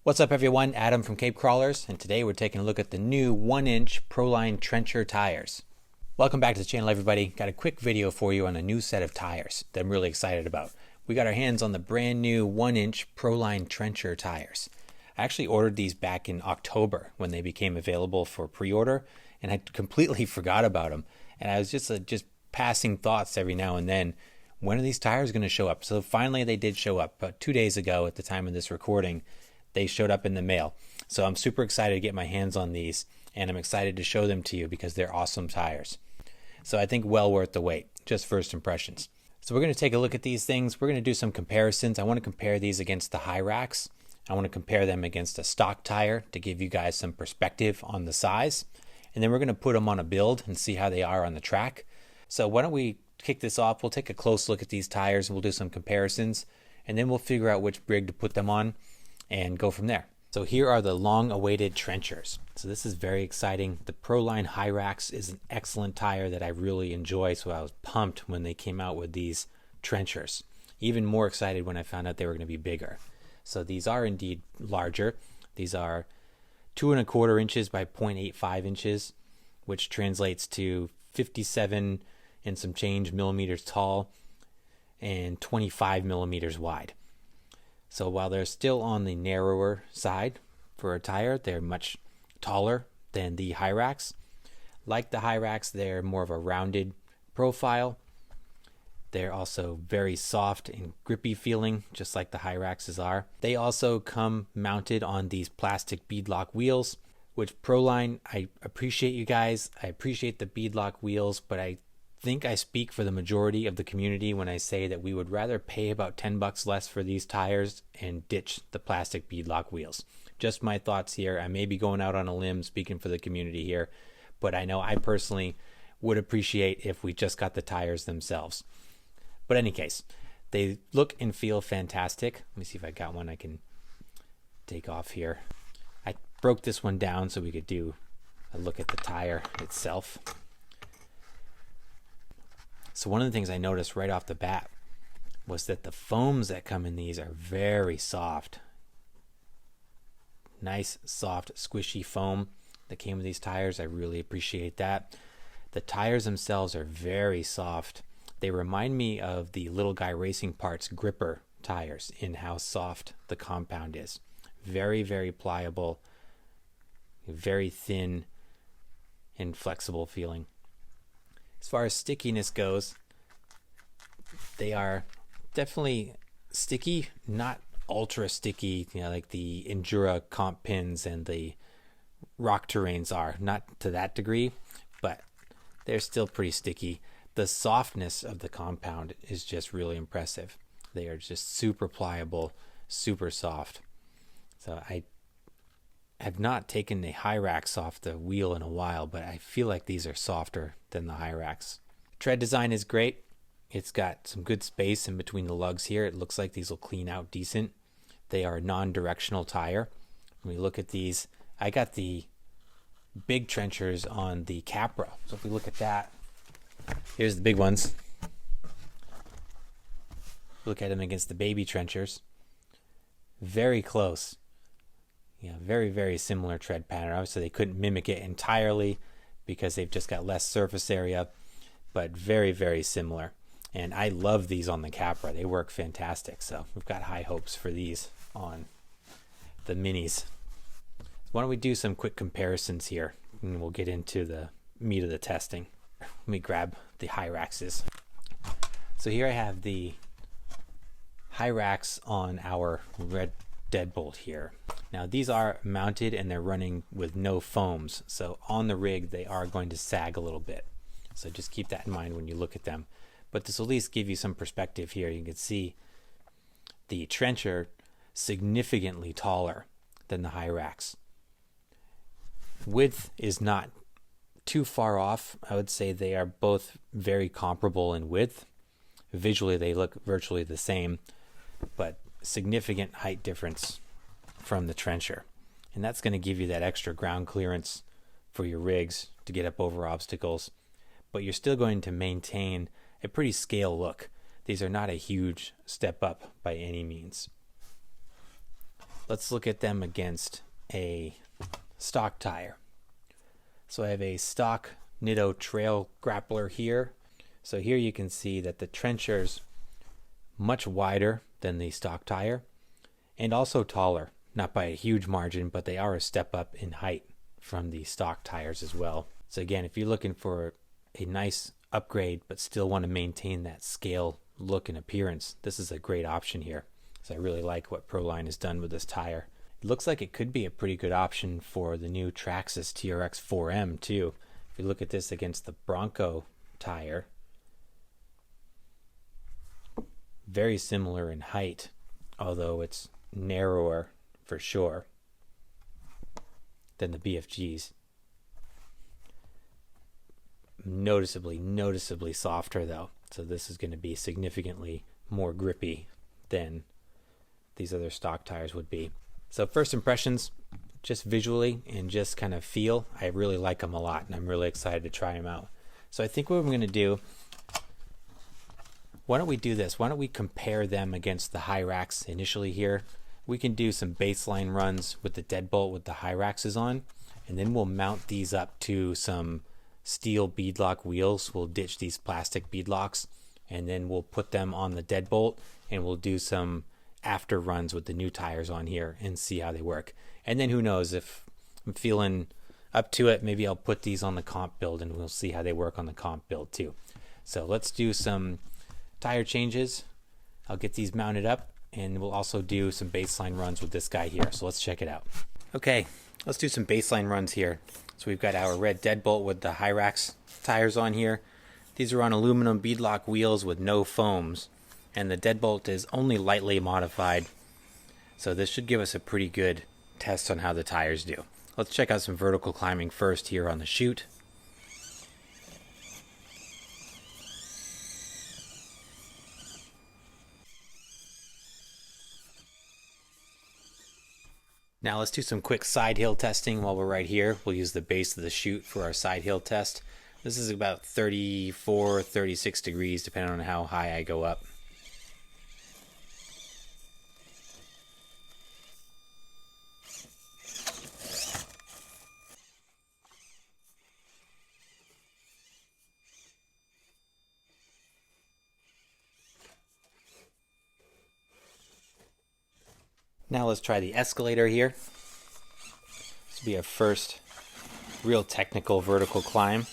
What's up everyone, Adam from Cape Crawlers, and today we're taking a look at the new 1-inch Proline Trencher tires. Welcome back to the channel everybody. Got a quick video for you on a new set of tires that I'm really excited about. We got our hands on the brand new 1-inch Proline Trencher tires. I actually ordered these back in October when they became available for pre-order, and I completely forgot about them. And I was just passing thoughts every now and then, when are these tires going to show up? So finally they did show up. About 2 days ago at the time of this recording, they showed up in the mail. So I'm super excited to get my hands on these, and I'm excited to show them to you because they're awesome tires. So I think well worth the wait, just first impressions. So we're going to take a look at these things. We're going to do some comparisons. I want to compare these against the Hyrax. I want to compare them against a stock tire to give you guys some perspective on the size. And then we're going to put them on a build and see how they are on the track. So why don't we kick this off? We'll take a close look at these tires and we'll do some comparisons, and then we'll figure out which rig to put them on and go from there. So here are the long-awaited trenchers. So this is very exciting. The Proline Hyrax is an excellent tire that I really enjoy, so I was pumped when they came out with these trenchers. Even more excited when I found out they were going to be bigger. So these are indeed larger. These are 2¼ inches by 0.85 inches, which translates to 57 and some change millimeters tall and 25 millimeters wide. So while they're still on the narrower side for a tire, they're much taller than the Hyrax. Like the Hyrax, they're more of a rounded profile. They're also very soft and grippy feeling, just like the Hyraxes are. They also come mounted on these plastic beadlock wheels, which Proline, I appreciate you guys. I appreciate the beadlock wheels, but I think I speak for the majority of the community when I say that we would rather pay about $10 less for these tires and ditch the plastic beadlock wheels. Just my thoughts here. I may be going out on a limb speaking for the community here, but I know I personally would appreciate if we just got the tires themselves. But in any case, they look and feel fantastic. Let me see if I got one I can take off here. I broke this one down so we could do a look at the tire itself. So one of the things I noticed right off the bat was that the foams that come in these are very soft. Nice, soft, squishy foam that came with these tires. I really appreciate that. The tires themselves are very soft. They remind me of the Little Guy Racing Parts gripper tires in how soft the compound is. Very, very pliable, very thin and flexible feeling. As far as stickiness goes, they are definitely sticky, not ultra sticky, like the Endura comp pins and the rock terrains are. Not to that degree, but they're still pretty sticky. The softness of the compound is just really impressive. They are just super pliable, super soft. So I have not taken the Hyrax off the wheel in a while, but I feel like these are softer than the Hyrax. Tread design is great. It's got some good space in between the lugs here. It looks like these will clean out decent. They are a non-directional tire. When we look at these, I got the big trenchers on the Capra. So if we look at that, here's the big ones. Look at them against the baby trenchers. Very close. Yeah, very, very similar tread pattern. Obviously, they couldn't mimic it entirely because they've just got less surface area, but very, very similar. And I love these on the Capra. They work fantastic. So we've got high hopes for these on the minis. Why don't we do some quick comparisons here, and we'll get into the meat of the testing. Let me grab the Hyraxes. So here I have the Hyrax on our red deadbolt here. Now these are mounted and they're running with no foams, so on the rig they are going to sag a little bit, so just keep that in mind when you look at them. But this will at least give you some perspective here. You can see the trencher significantly taller than the Hyrax. Width is not too far off. I would say they are both very comparable in width. Visually they look virtually the same, but significant height difference from the trencher, and that's going to give you that extra ground clearance for your rigs to get up over obstacles, but you're still going to maintain a pretty scale look. These are not a huge step up by any means. let's look at them against a stock tire. So I have a stock Nitto Trail Grappler here. So here you can see that the trencher's much wider than the stock tire and also taller. Not by a huge margin, but they are a step up in height from the stock tires as well. So again, if you're looking for a nice upgrade but still want to maintain that scale look and appearance, this is a great option here. So I really like what Proline has done with this tire. It looks like it could be a pretty good option for the new Traxxas TRX 4M too. If you look at this against the Bronco tire, very similar in height, although it's narrower for sure than the BFGs. Noticeably softer though. So this is going to be significantly more grippy than these other stock tires would be. So first impressions, just visually and just kind of feel, I really like them a lot and I'm really excited to try them out. So I think what I'm going to do, why don't we do this? Why don't we compare them against the Hyrax initially here? We can do some baseline runs with the deadbolt with the Hyraxes on, and then we'll mount these up to some steel beadlock wheels. We'll ditch these plastic beadlocks and then we'll put them on the deadbolt and we'll do some after runs with the new tires on here and see how they work. And then who knows, if I'm feeling up to it, maybe I'll put these on the comp build and we'll see how they work on the comp build too. So let's do some tire changes. I'll get these mounted up and we'll also do some baseline runs with this guy here. So let's check it out. Okay, let's do some baseline runs here. So we've got our red deadbolt with the Hyrax tires on here. These are on aluminum beadlock wheels with no foams, and the deadbolt is only lightly modified. So this should give us a pretty good test on how the tires do. Let's check out some vertical climbing first here on the chute. Now let's do some quick side hill testing while we're right here. We'll use the base of the chute for our side hill test. This is about 34, 36 degrees depending on how high I go up. Now let's try the escalator here. This will be our first real technical vertical climb.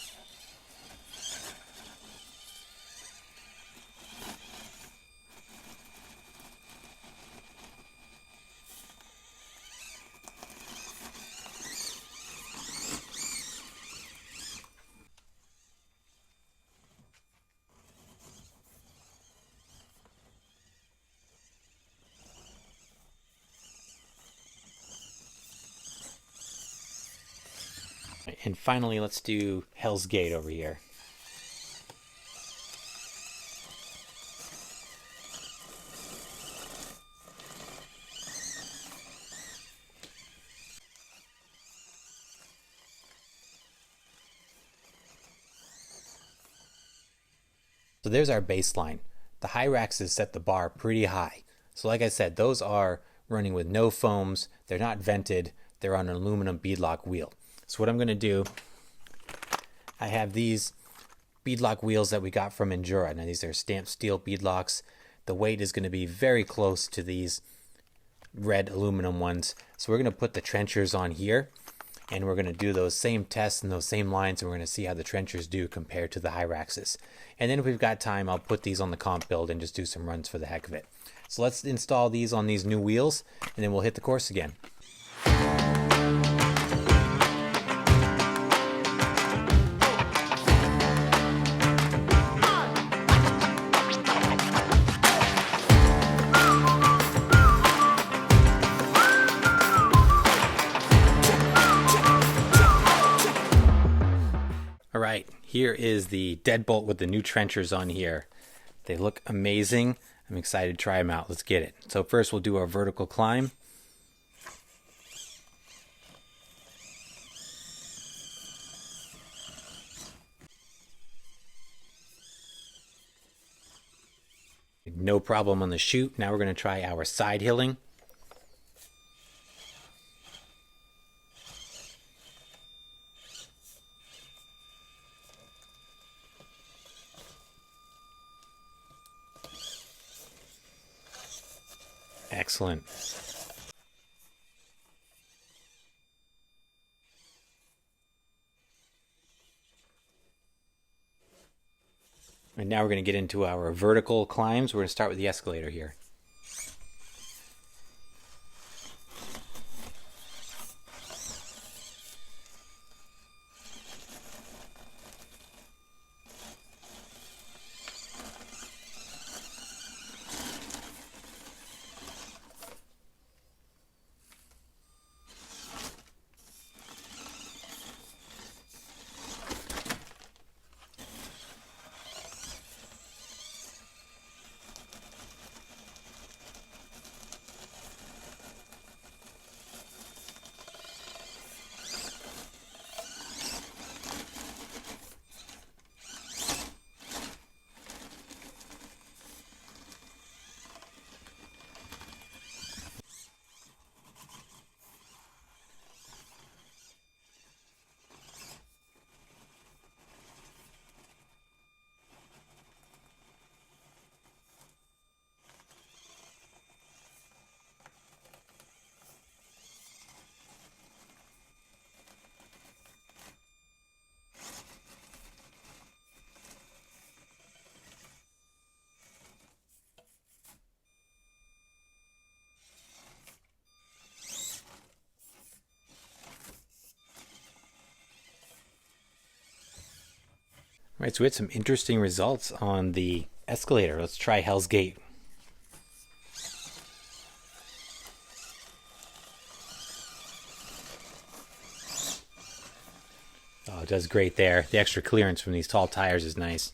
And finally, let's do Hell's Gate over here. So there's our baseline. The Hyraxes set the bar pretty high. So like I said, those are running with no foams. They're not vented. They're on an aluminum beadlock wheel. So what I'm going to do, I have these beadlock wheels that we got from Endura. Now these are stamped steel beadlocks. The weight is going to be very close to these red aluminum ones. So we're going to put the trenchers on here and we're going to do those same tests and those same lines, and we're going to see how the trenchers do compared to the Hyraxes. And then if we've got time, I'll put these on the comp build and just do some runs for the heck of it. So let's install these on these new wheels and then we'll hit the course again. All right, here is the deadbolt with the new trenchers on here. They look amazing. I'm excited to try them out. Let's get it. So first we'll do our vertical climb. No problem on the chute. Now we're going to try our side hilling. Excellent. And now we're going to get into our vertical climbs. We're going to start with the escalator here. All right, so we had some interesting results on the escalator. Let's try Hell's Gate. Oh, it does great there. The extra clearance from these tall tires is nice.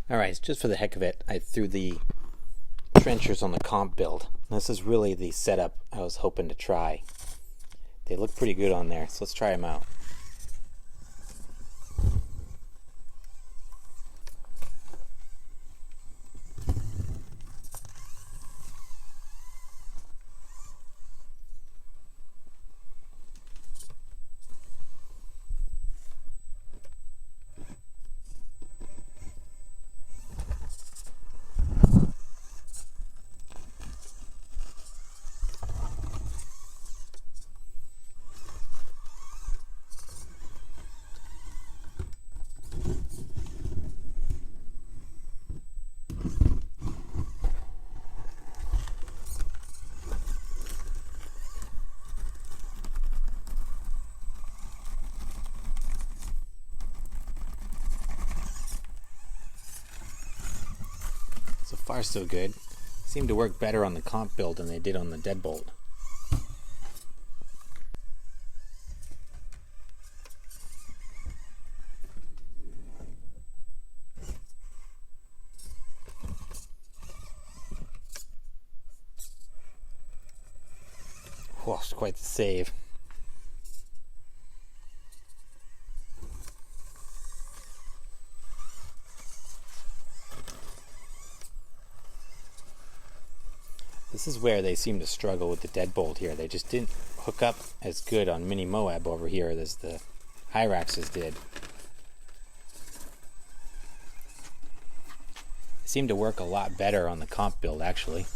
All right, just for the heck of it, I threw the trenchers on the comp build. This is really the setup I was hoping to try. They look pretty good on there, so let's try them out. So far so good. Seemed to work better on the comp build than they did on the deadbolt. Oh, it's quite the save. This is where they seem to struggle with the deadbolt here. They just didn't hook up as good on Mini Moab over here as the Hyraxes did. They seem to work a lot better on the comp build, actually.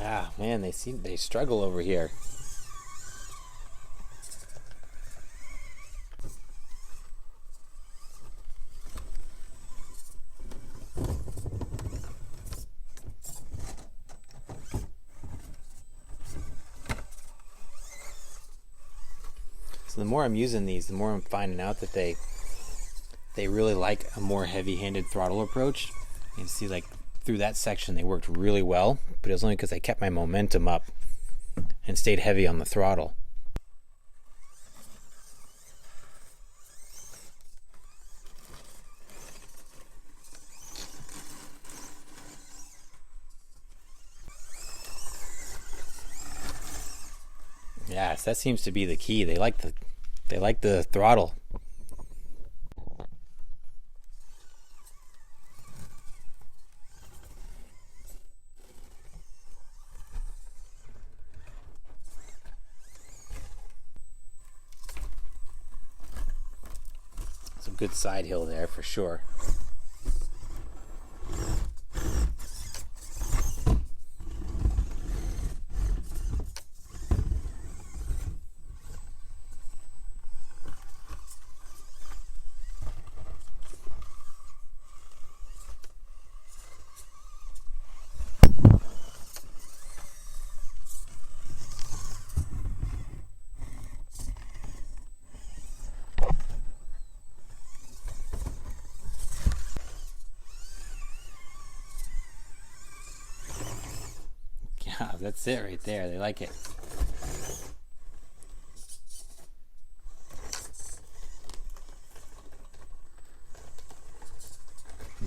Ah, man, they struggle over here. So the more I'm using these, the more I'm finding out that they really like a more heavy-handed throttle approach. You can see like through that section they worked really well, but it was only because I kept my momentum up and stayed heavy on the throttle. Yes, that seems to be the key. They like the throttle. Some good side hill there for sure. Yeah, that's it right there. They like it.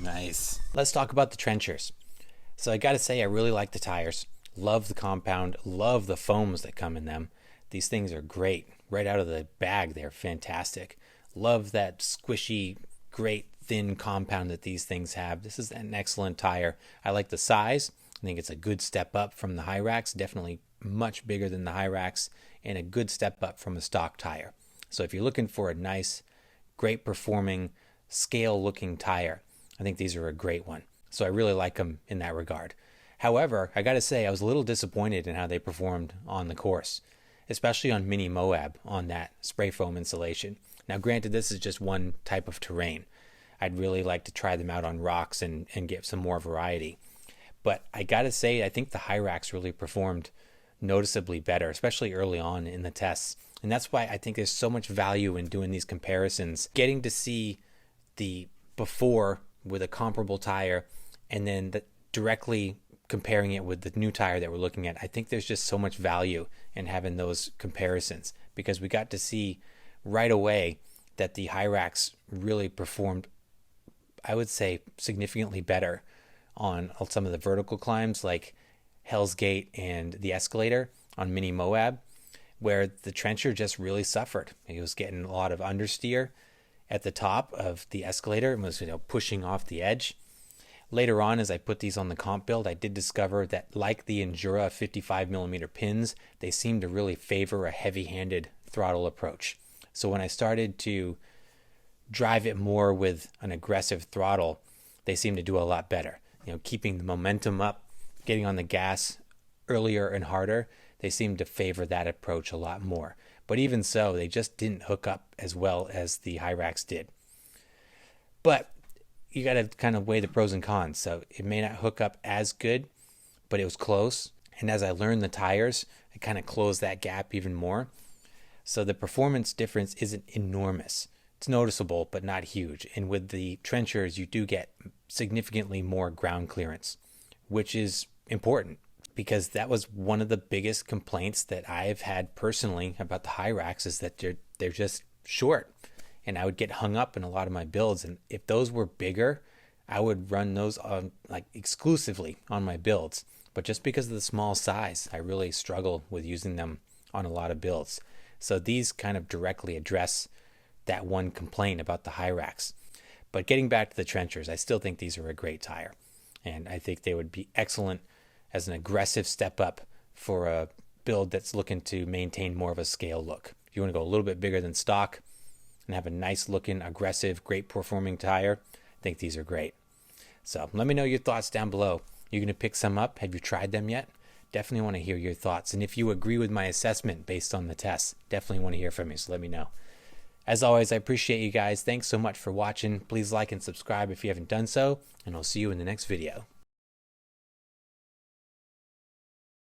Nice. Let's talk about the trenchers. So I gotta say, I really like the tires. Love the compound, love the foams that come in them. These things are great. Right out of the bag, they're fantastic. Love that squishy, great thin compound that these things have. This is an excellent tire. I like the size. I think it's a good step up from the Hyrax, definitely much bigger than the Hyrax, and a good step up from a stock tire. So if you're looking for a nice, great performing, scale looking tire, I think these are a great one. So I really like them in that regard. However, I gotta say, I was a little disappointed in how they performed on the course, especially on Mini Moab on that spray foam insulation. Now granted, this is just one type of terrain. I'd really like to try them out on rocks and get some more variety. But I gotta say, I think the Hyrax really performed noticeably better, especially early on in the tests. And that's why I think there's so much value in doing these comparisons, getting to see the before with a comparable tire and then directly comparing it with the new tire that we're looking at. I think there's just so much value in having those comparisons because we got to see right away that the Hyrax really performed, I would say, significantly better on some of the vertical climbs like Hell's Gate and the escalator on Mini Moab, where the Trencher just really suffered. He was getting a lot of understeer at the top of the escalator and was pushing off the edge. Later on, as I put these on the comp build, I did discover that like the Endura 55mm pins, they seem to really favor a heavy-handed throttle approach. So when I started to drive it more with an aggressive throttle, they seem to do a lot better. Keeping the momentum up, getting on the gas earlier and harder, they seem to favor that approach a lot more. But even so, they just didn't hook up as well as the Hyrax did. But you got to kind of weigh the pros and cons. So it may not hook up as good, but it was close. And as I learned the tires, I kind of closed that gap even more. So the performance difference isn't enormous. It's noticeable, but not huge. And with the Trenchers, you do get significantly more ground clearance, which is important because that was one of the biggest complaints that I've had personally about the Hyrax is that they're just short. And I would get hung up in a lot of my builds. And if those were bigger, I would run those on exclusively on my builds. But just because of the small size, I really struggle with using them on a lot of builds. So these kind of directly address that one complaint about the Hyrax. But getting back to the Trenchers, I still think these are a great tire. And I think they would be excellent as an aggressive step up for a build that's looking to maintain more of a scale look. If you want to go a little bit bigger than stock and have a nice looking, aggressive, great performing tire, I think these are great. So let me know your thoughts down below. You're going to pick some up? Have you tried them yet? Definitely want to hear your thoughts. And if you agree with my assessment based on the tests, definitely want to hear from you. So let me know. As always, I appreciate you guys. Thanks so much for watching. Please like and subscribe if you haven't done so, and I'll see you in the next video.